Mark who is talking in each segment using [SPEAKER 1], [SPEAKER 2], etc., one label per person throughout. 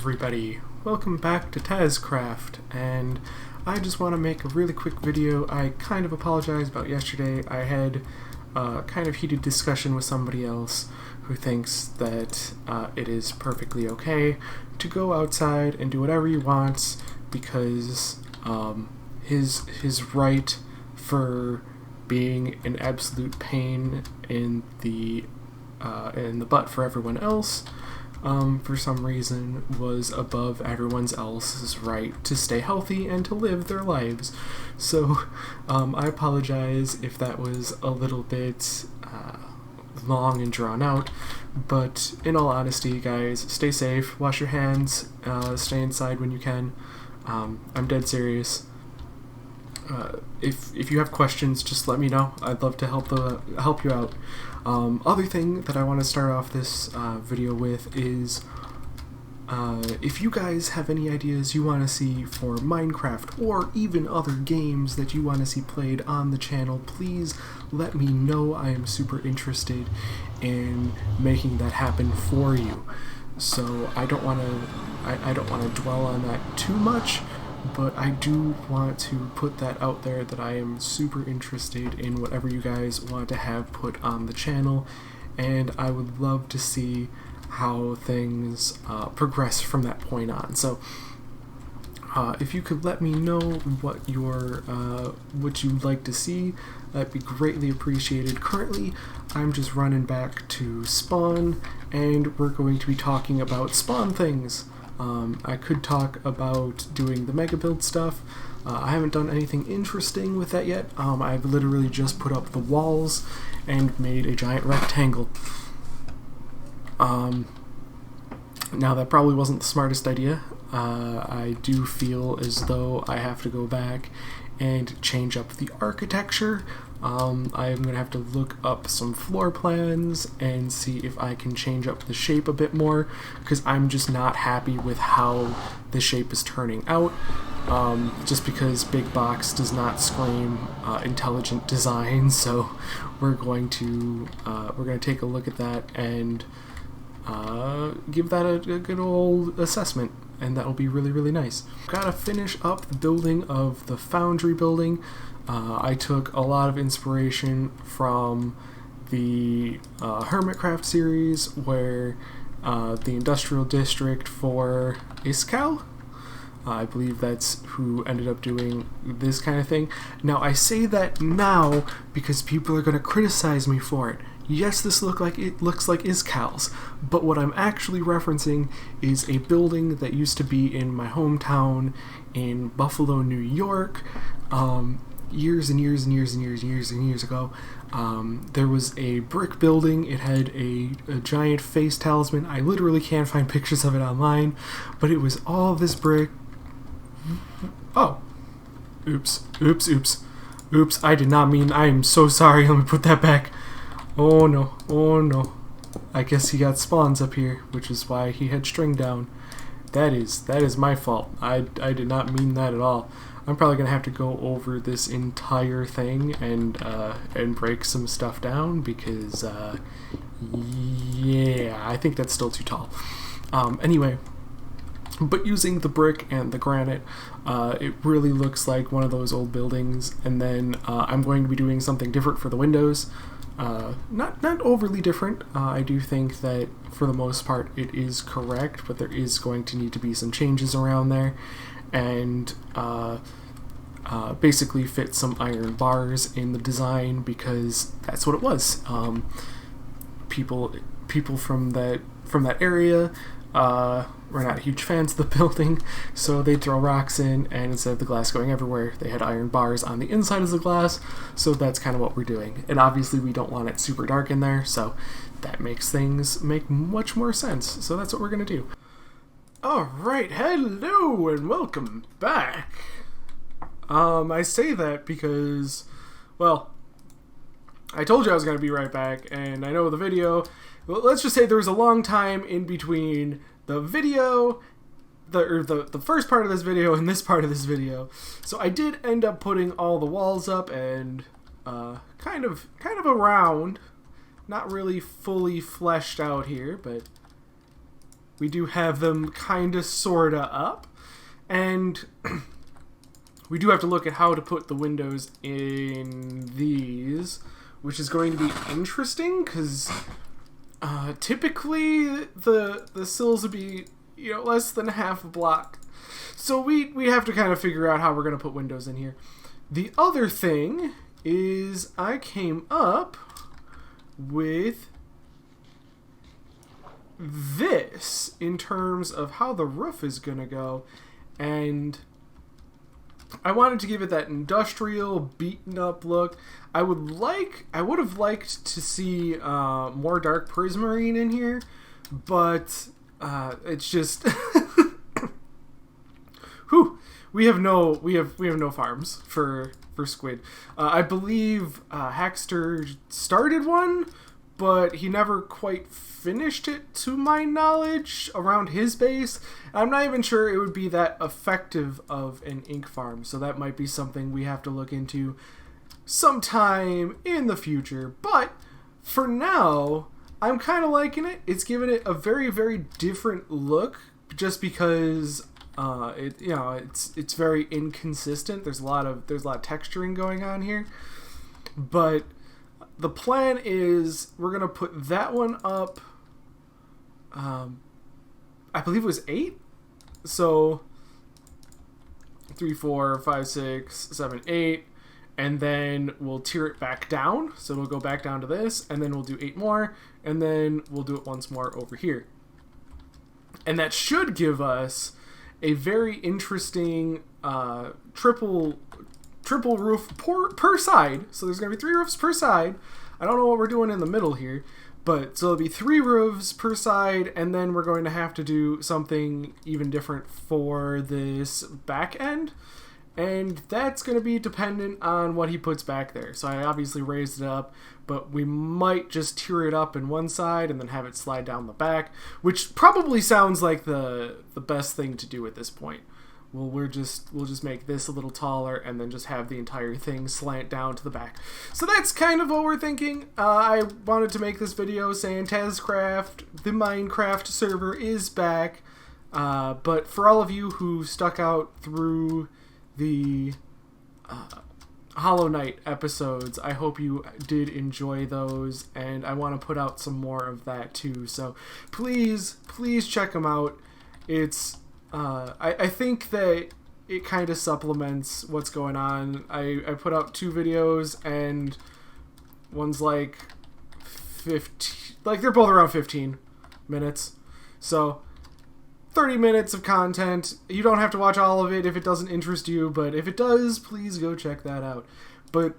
[SPEAKER 1] everybody, welcome back to Tazzcraft, and I just want to make a really quick video. I kind of apologize about yesterday. I had a kind of heated discussion with somebody else who thinks that it is perfectly okay to go outside and do whatever he wants because his right for being an absolute pain in the butt for everyone else for some reason was above everyone else's right to stay healthy and to live their lives. So I apologize if that was a little bit long and drawn out, but in all honesty, guys, stay safe, wash your hands, stay inside when you can. I'm dead serious. If you have questions, just let me know. I'd love to help you out. Other thing that I want to start off this video with is if you guys have any ideas you want to see for Minecraft or even other games that you want to see played on the channel, please let me know. I am super interested in making that happen for you. So I don't want to dwell on that too much, but I do want to put that out there that I am super interested in whatever you guys want to have put on the channel, and I would love to see how things progress from that point on. So if you could let me know what you'd like to see, that'd be greatly appreciated. Currently, I'm just running back to spawn, and we're going to be talking about spawn things. I could talk about doing the mega build stuff. I haven't done anything interesting with that yet. I've literally just put up the walls and made a giant rectangle. Now that probably wasn't the smartest idea. I do feel as though I have to go back and change up the architecture. I'm going to have to look up some floor plans and see if I can change up the shape a bit more, because I'm just not happy with how the shape is turning out, just because Big Box does not scream intelligent design. So we're going to take a look at that and give that a good old assessment, and that will be really, really nice. Gotta finish up the building of the foundry building. I took a lot of inspiration from the Hermitcraft series, where the industrial district for Iskall, I believe that's who ended up doing this kind of thing. Now, I say that now because people are going to criticize me for it. Yes, this looks like Iskall's, but what I'm actually referencing is a building that used to be in my hometown in Buffalo, New York. Years and years and years and years and years and years ago, there was a brick building. It had a giant face talisman. I literally can't find pictures of it online, but it was all this brick. Oh, oops, I did not mean. I am so sorry. Let me put that back. Oh no, I guess he got spawns up here, which is why he had string down. That is my fault. I did not mean that at all. I'm probably gonna have to go over this entire thing and break some stuff down, because yeah, I think that's still too tall. Anyway, but using the brick and the granite, it really looks like one of those old buildings. And then I'm going to be doing something different for the windows. Not overly different. I do think that for the most part it is correct, but there is going to need to be some changes around there, and basically fit some iron bars in the design, because that's what it was. People from that area were not huge fans of the building, so they'd throw rocks in, and instead of the glass going everywhere, they had iron bars on the inside of the glass. So that's kind of what we're doing, and obviously we don't want it super dark in there, so that makes things make much more sense. So that's what we're gonna do. Alright, hello and welcome back. I say that because, well, I told you I was going to be right back, and I know the video, well, let's just say there was a long time in between the video, the first part of this video and this part of this video. So I did end up putting all the walls up and kind of around, not really fully fleshed out here, but We do have them kind of sorta up, and we do have to look at how to put the windows in these, which is going to be interesting because typically the sills would be, you know, less than half a block. So we have to kind of figure out how we're going to put windows in here. The other thing is I came up with this in terms of how the roof is going to go, and I wanted to give it that industrial, beaten up look. I would have liked to see more dark prismarine in here, but it's just whew, we have no farms for squid. I believe Hackster started one, but he never quite finished it, to my knowledge, around his base. I'm not even sure it would be that effective of an ink farm, so that might be something we have to look into sometime in the future. But for now, I'm kind of liking it. It's given it a very, very different look, just because it's very inconsistent. There's a lot of texturing going on here, but the plan is we're gonna put that one up. I believe it was 8. So 3, 4, 5, 6, 7, 8, and then we'll tier it back down. So we'll go back down to this, and then we'll do 8 more, and then we'll do it once more over here. And that should give us a very interesting triple roof per side. So there's going to be 3 roofs per side. I don't know what we're doing in the middle here, but so it'll be 3 roofs per side, and then we're going to have to do something even different for this back end, and that's going to be dependent on what he puts back there. So I obviously raised it up, but we might just tier it up in one side and then have it slide down the back, which probably sounds like the best thing to do at this point. Well, we'll just make this a little taller and then just have the entire thing slant down to the back. So that's kind of what we're thinking. I wanted to make this video saying Tazzcraft, the Minecraft server, is back. But for all of you who stuck out through the Hollow Knight episodes, I hope you did enjoy those, and I want to put out some more of that too. So please check them out. It's I think that it kind of supplements what's going on. I put out 2 videos, and one's like 15, like they're both around 15 minutes. So 30 minutes of content. You don't have to watch all of it if it doesn't interest you, but if it does, please go check that out. But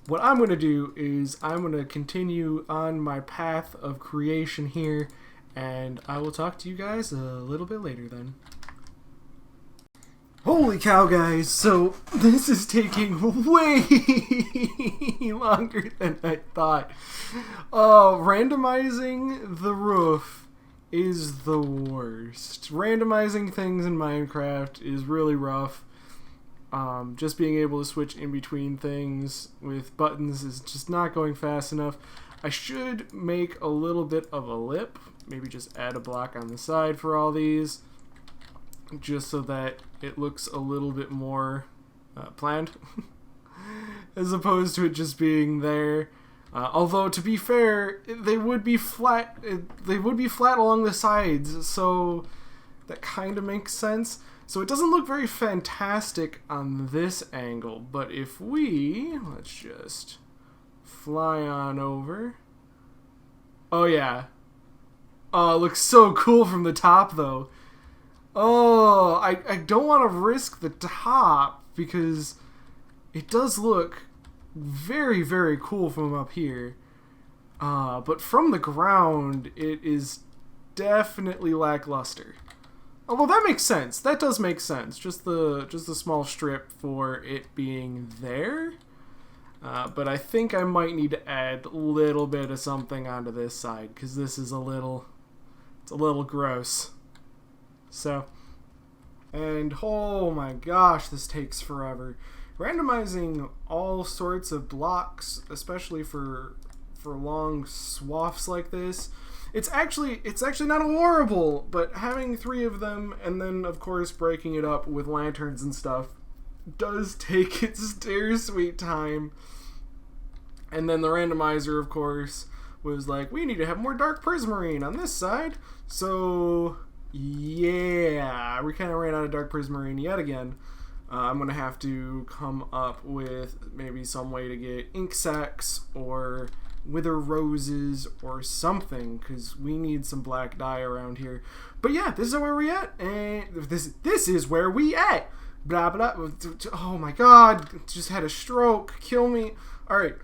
[SPEAKER 1] what I'm going to do is I'm going to continue on my path of creation here, and I will talk to you guys a little bit later then. Holy cow, guys, so this is taking way longer than I thought. Randomizing the roof is the worst. Randomizing things in Minecraft is really rough. Just being able to switch in between things with buttons is just not going fast enough. I should make a little bit of a lip, maybe just add a block on the side for all these, just so that it looks a little bit more planned as opposed to it just being there. Although, to be fair, they would be flat along the sides, so that kind of makes sense. So it doesn't look very fantastic on this angle, but if let's just fly on over. Oh yeah. Oh, it looks so cool from the top though. Oh, I don't want to risk the top because it does look very, very cool from up here. But from the ground, it is definitely lackluster. Although that makes sense. That does make sense. Just the small strip for it being there. But I think I might need to add a little bit of something onto this side because this is it's a little gross. So, and oh my gosh, this takes forever. Randomizing all sorts of blocks, especially for long swaths like this, It's actually not horrible, but having 3 of them and then of course breaking it up with lanterns and stuff does take its dear sweet time. And then the randomizer, of course, was like, we need to have more dark prismarine on this side. So yeah, we kind of ran out of dark prismarine yet again. I'm gonna have to come up with maybe some way to get ink sacs or wither roses or something, because we need some black dye around here. But yeah, this is where we at, and this is where we at. Blah blah. Oh my god, just had a stroke. Kill me. All right,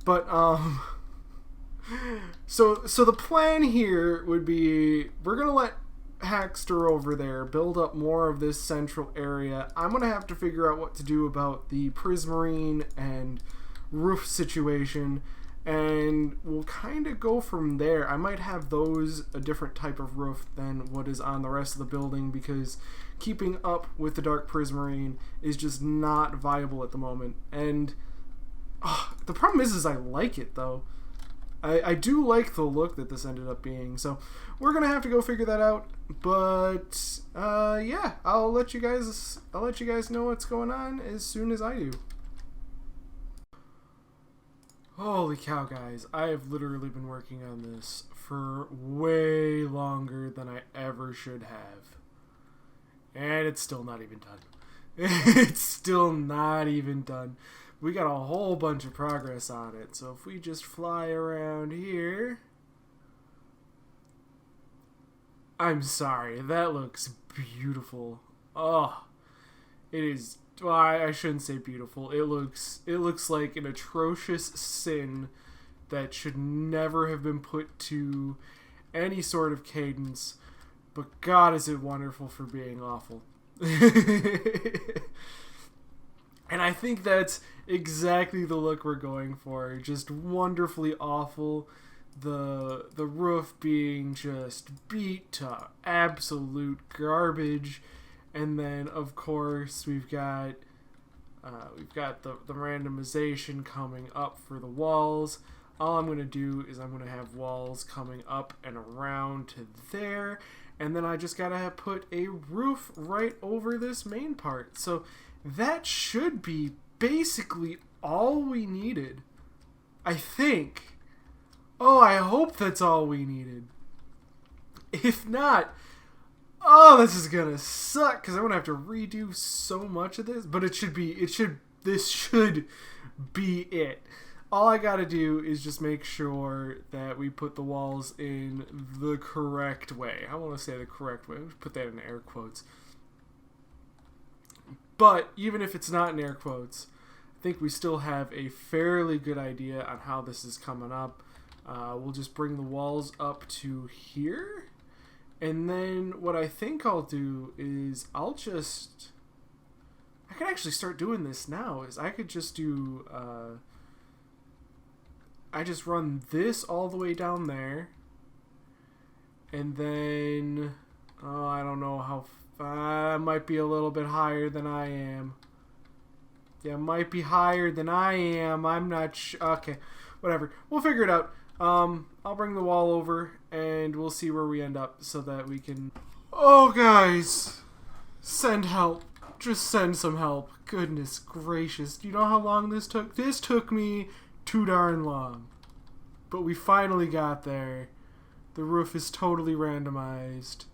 [SPEAKER 1] but so the plan here would be we're gonna let Hackster over there build up more of this central area. I'm gonna have to figure out what to do about the prismarine and roof situation, and we'll kind of go from there. I might have those a different type of roof than what is on the rest of the building, because keeping up with the dark prismarine is just not viable at the moment. And the problem is I like it though. I do like the look that this ended up being, so we're gonna have to go figure that out. But yeah, I'll let you guys know what's going on as soon as I do. Holy cow, guys! I have literally been working on this for way longer than I ever should have, and it's still not even done. It's still not even done. We got a whole bunch of progress on it, so if we just fly around here... I'm sorry, that looks beautiful. Oh, it is... Well, I shouldn't say beautiful. It looks like an atrocious sin that should never have been put to any sort of cadence, but God, is it wonderful for being awful. And I think that's exactly the look we're going for. Just wonderfully awful. The roof being just beat to absolute garbage. And then, of course, we've got the randomization coming up for the walls. All I'm going to do is I'm going to have walls coming up and around to there. And then I just got to put a roof right over this main part. So that should be basically all we needed, I think. Oh, I hope that's all we needed. If not, oh, this is gonna suck, because I'm gonna have to redo so much of this. But this should be it. All I gotta do is just make sure that we put the walls in the correct way. I want to say the correct way. Put that in air quotes. But even if it's not in air quotes, I think we still have a fairly good idea on how this is coming up. We'll just bring the walls up to here. And then what I think I'll do is I could actually start doing this now. Is I could just do... I just run this all the way down there. And then... Oh, I don't know how... might be a little bit higher than I am. Yeah, might be higher than I am. I'm not sure. Okay, whatever. We'll figure it out. I'll bring the wall over, and we'll see where we end up so that we can... Oh, guys! Send help. Just send some help. Goodness gracious. Do you know how long this took? This took me too darn long. But we finally got there. The roof is totally randomized.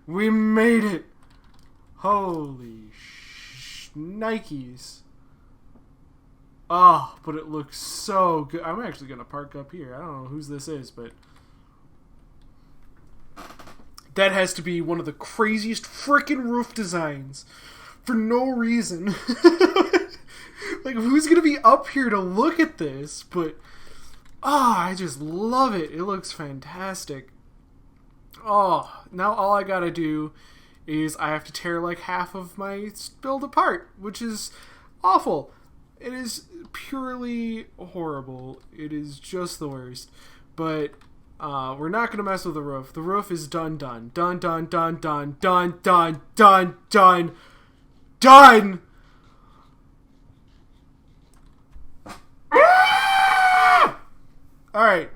[SPEAKER 1] We made it! Holy Nikes. Oh, but it looks so good. I'm actually going to park up here. I don't know whose this is, but... That has to be one of the craziest frickin' roof designs. For no reason. Like, who's going to be up here to look at this? But, I just love it. It looks fantastic. Oh, now all I gotta do is I have to tear like half of my build apart, which is awful. It is purely horrible. It is just the worst. But we're not gonna mess with the roof. The roof is done. Done. Alright.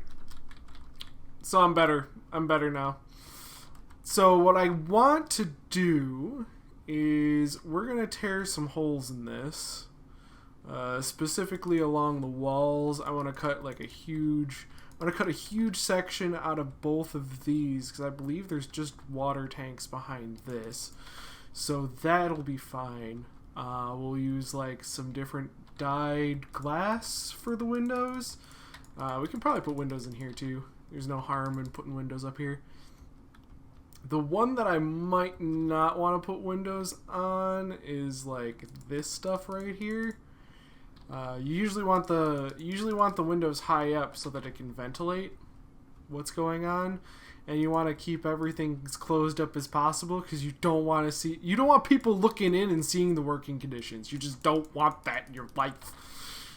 [SPEAKER 1] So I'm better. I'm better now. So what I want to do is we're going to tear some holes in this. Specifically along the walls. I want to cut like a huge section out of both of these because I believe there's just water tanks behind this. So that'll be fine. We'll use like some different dyed glass for the windows. We can probably put windows in here too. There's no harm in putting windows up here. The one that I might not want to put windows on is like this stuff right here. You usually want the windows high up so that it can ventilate what's going on, and you want to keep everything as closed up as possible because you don't want people looking in and seeing the working conditions. You just don't want that in your life.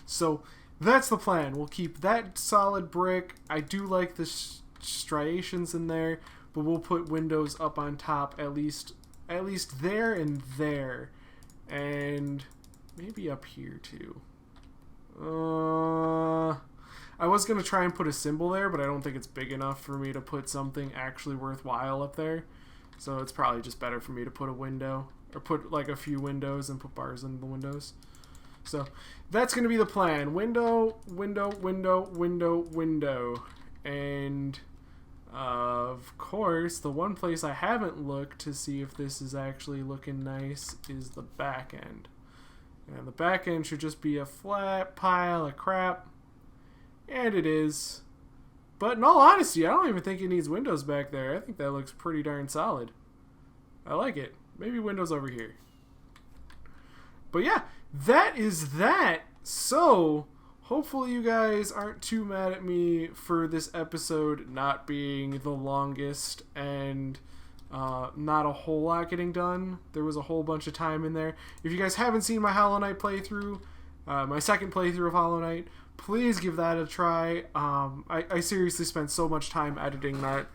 [SPEAKER 1] So that's the plan. We'll keep that solid brick. I do like the striations in there, but we'll put windows up on top at least there and there, and maybe up here too. I was going to try and put a symbol there, but I don't think it's big enough for me to put something actually worthwhile up there. So it's probably just better for me to put a window, or put like a few windows and put bars in the windows. So that's going to be the plan. Window, window, window, window, window. And of course, the one place I haven't looked to see if this is actually looking nice is the back end. And the back end should just be a flat pile of crap. And it is. But in all honesty, I don't even think it needs windows back there. I think that looks pretty darn solid. I like it. Maybe windows over here. But yeah, that is that. So, hopefully you guys aren't too mad at me for this episode not being the longest and not a whole lot getting done. There was a whole bunch of time in there. If you guys haven't seen my Hollow Knight playthrough, my second playthrough of Hollow Knight, please give that a try. I seriously spent so much time editing that,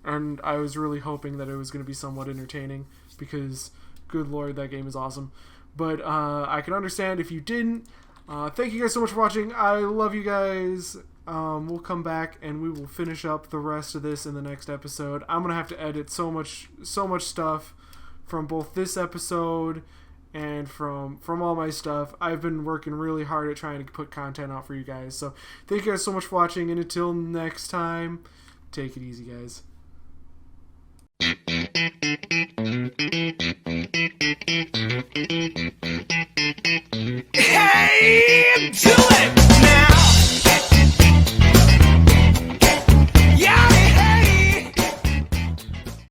[SPEAKER 1] and I was really hoping that it was going to be somewhat entertaining because, good lord, that game is awesome. But I can understand if you didn't. Thank you guys so much for watching. I love you guys. We'll come back and we will finish up the rest of this in the next episode. I'm gonna have to edit so much stuff from both this episode and from all my stuff. I've been working really hard at trying to put content out for you guys. So thank you guys so much for watching, and until next time, take it easy, guys. Hey!